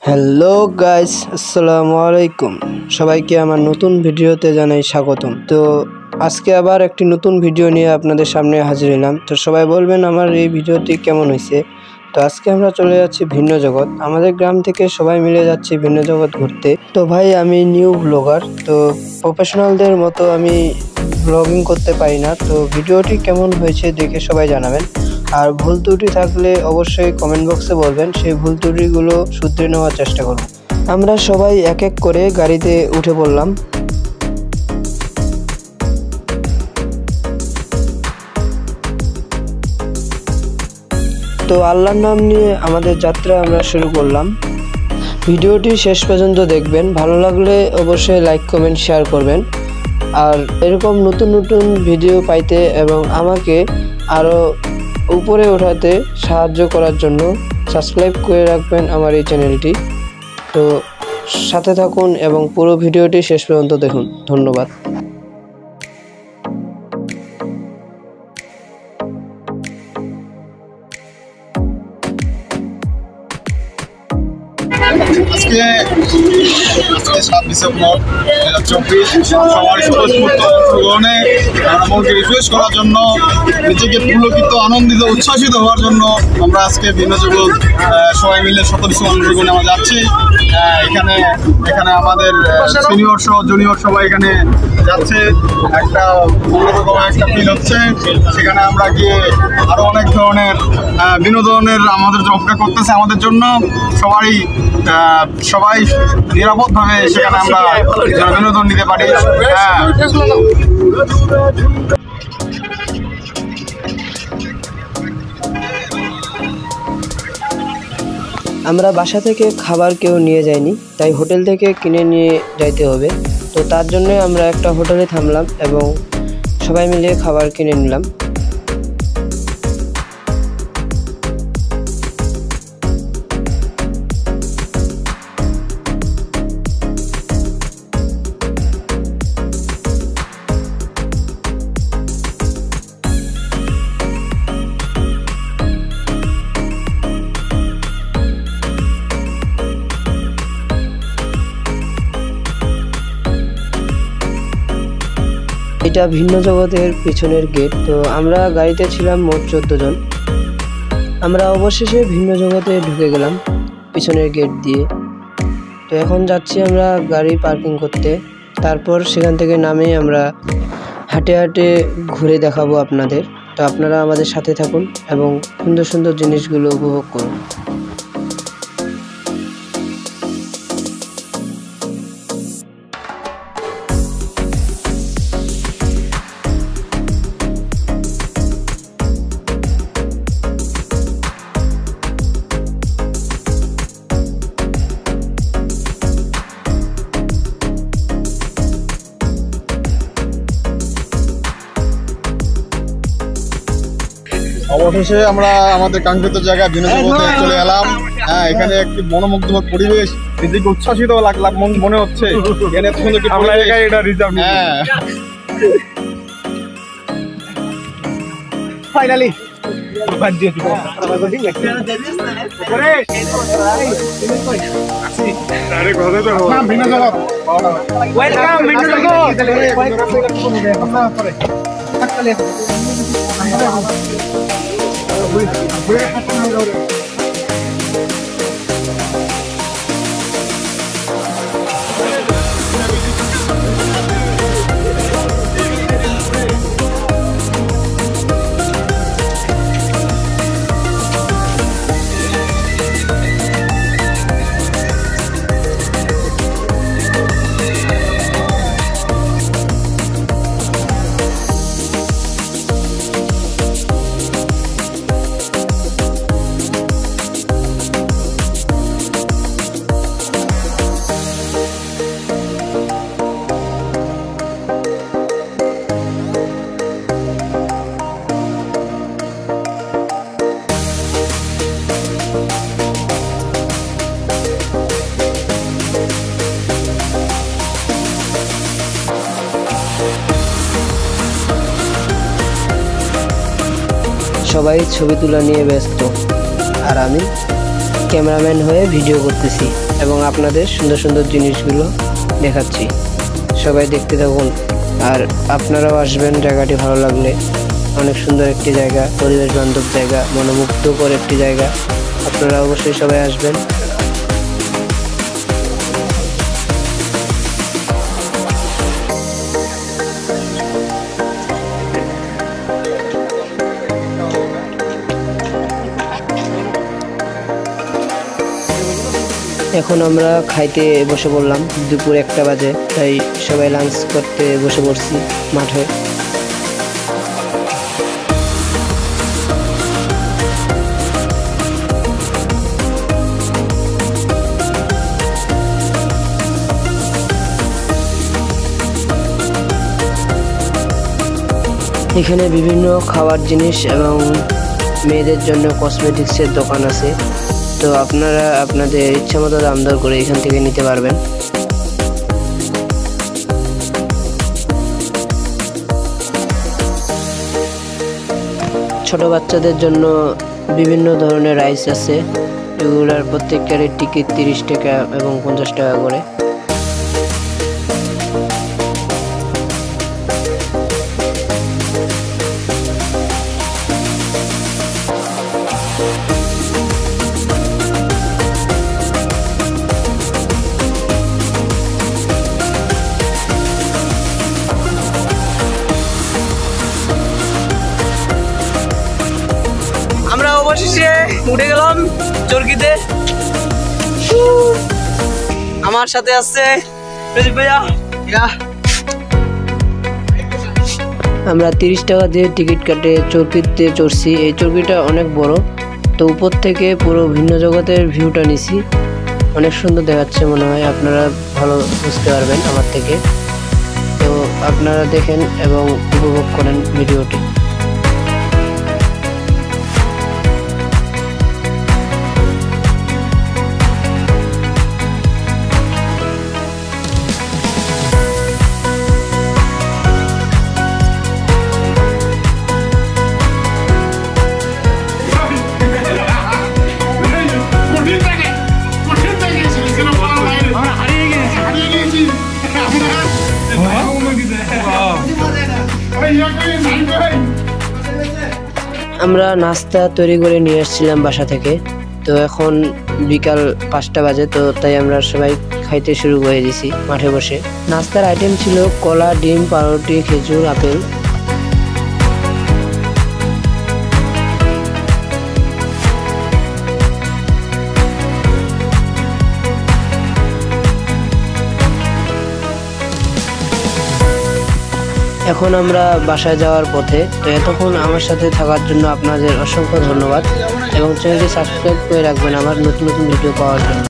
Hello guys, আসসালামু আলাইকুম। সবাইকে আমার নতুন ভিডিওতে জানাই স্বাগতম। তো আজকে আবার একটি নতুন ভিডিও নিয়ে আপনাদের সামনে হাজির হলাম। তো সবাই বলবেন আমার এই ভিডিওটি কেমন হয়েছে। তো আজকে আমরা চলে যাচ্ছি ভিন্ন জগৎ। আমাদের গ্রাম থেকে সবাই মিলে যাচ্ছি ভিন্ন জগৎ ঘুরতে। তো ভাই আমি নিউ ব্লগার, তো প্রফেশনালদের মতো আমি ব্লগিং করতে পারি না। তো ভিডিওটি কেমন হয়েছে দেখে সবাই জানাবেন। আর ভুল ত্রুটি থাকলে অবশ্যই কমেন্ট বক্সে বলবেন, সেই ভুল ত্রুটিগুলো শুধরে নেওয়ার চেষ্টা করব। আমরা সবাই এক এক করে গাড়িতে উঠে পড়লাম। তো আল্লাহর নাম নিয়ে আমাদের যাত্রা আমরা শুরু করলাম। ভিডিওটি শেষ পর্যন্ত দেখবেন, ভালো লাগলে অবশ্যই লাইক কমেন্ট শেয়ার করবেন। আর এরকম নতুন নতুন ভিডিও পাইতে এবং আমাকে আরও উপরে ওঠাতে সাহায্য করার জন্য সাবস্ক্রাইব করে রাখবেন আমার এই চ্যানেলটি। তো সাথে থাকুন এবং পুরো ভিডিওটি শেষ পর্যন্ত দেখুন। ধন্যবাদ। আজকে 7 ডিসেম্বর 2024 সবার স্বতঃস্ফূর্ত অংশগ্রহণে মনকে রিফ্রেশ করার জন্য, নিজেকে পুলকিত আনন্দিত উচ্ছ্বাসিত হওয়ার জন্য আমরা আজকে ভিন্ন জগৎ সবাই মিলে 17 ডিসেম্বর অংশগ্রহণে আমরা যাচ্ছি। এখানে আমাদের সিনিয়র সহ জুনিয়র সবাই এখানে যাচ্ছে। একটা অন্যরকম একটা ফিল হচ্ছে। সেখানে আমরা গিয়ে আরও অনেক ধরনের বিনোদনের আমাদের অপেক্ষা করতেছে আমাদের জন্য। সবাই নিরাপদভাবে সেখানে আমরা বিনোদন নিতে পারি। আমরা বাসা থেকে খাবার কেউ নিয়ে যাইনি, তাই হোটেল থেকে কিনে নিয়ে যাইতে হবে। তো তার জন্য আমরা একটা হোটেলে থামলাম এবং সবাই মিলে খাবার কিনে নিলাম। এটা ভিন্ন জগতের পিছনের গেট। তো আমরা গাড়িতে ছিলাম মোট 14 জন। আমরা অবশেষে ভিন্ন জগতে ঢুকে গেলাম পিছনের গেট দিয়ে। তো এখন যাচ্ছি আমরা গাড়ি পার্কিং করতে। তারপর সেখান থেকে নামে আমরা হাঁটে হাঁটে ঘুরে দেখাবো আপনাদের। তো আপনারা আমাদের সাথে থাকুন এবং সুন্দর সুন্দর জিনিসগুলো উপভোগ করুন। অবশেষে আমরা আমাদের কাঙ্ক্ষিত জায়গায় ভিন্ন জগতে চলে এলাম। এখানে একটি মনোমুগ্ধকর পরিবেশ, নিজেকে উচ্ছ্বাসিত লাগলাম মনে হচ্ছে। এখানে সুন্দর কি এটা রিজার্ভ। ফাইনালি ভিন্ন জগৎ। ওয়েলকাম ভিন্ন জগৎ। সবাই ছবি তোলা নিয়ে ব্যস্ত, আর আমি ক্যামেরাম্যান হয়ে ভিডিও করতেছি এবং আপনাদের সুন্দর সুন্দর জিনিসগুলো দেখাচ্ছি। সবাই দেখতে থাকুন আর আপনারাও আসবেন, জায়গাটি ভালো লাগলে। অনেক সুন্দর একটি জায়গা, পরিবেশ বান্ধব জায়গা, মনোমুগ্ধকর একটি জায়গা। আপনারা অবশ্যই সবাই আসবেন। এখন আমরা খাইতে বসে পড়লাম, দুপুর 1টা বাজে, তাই সবাই লাঞ্চ করতে বসে পড়ছি মাঠে। এখানে বিভিন্ন খাওয়ার জিনিস এবং মেয়েদের জন্য কসমেটিক্সের দোকান আছে, তো আপনারা আপনাদের ইচ্ছা মতো দাম দর করে এখান থেকে নিতে পারবেন। ছোট বাচ্চাদের জন্য বিভিন্ন ধরনের রাইস আছে, এগুলার প্রত্যেকটার টিকিট 30 টাকা এবং 50 টাকা করে। আমরা অবশেষে উঠে গেলাম চরকিতে। আমার সাথে আছে প্রদীপ ভাইয়া। আমরা 30 টাকা দিয়ে টিকিট কাটে চরকিতে চড়ছি। এই চরকিটা অনেক বড়, তো উপর থেকে পুরো ভিন্ন জগতের ভিউটা নিছি। অনেক সুন্দর দেখাচ্ছে, মনে হয় আপনারা ভালো বুঝতে পারবেন আমার থেকে। তো আপনারা দেখেন এবং উপভোগ করেন ভিডিওটি। আমরা নাস্তা তৈরি করে নিয়ে আসছিলাম বাসা থেকে, তো এখন বিকাল 5টা বাজে, তো তাই আমরা সবাই খাইতে শুরু করে দিয়েছি মাঠে বসে। নাস্তার আইটেম ছিল কলা, ডিম, পাউরুটি, খেজুর, আপেল। এখন আমরা বাসায় যাওয়ার পথে, তো এতক্ষণ আমার সাথে থাকার জন্য আপনাদের অসংখ্য ধন্যবাদ এবং চ্যানেলটি সাবস্ক্রাইব করে রাখবেন আমার নতুন নতুন ভিডিও পাওয়ার জন্য।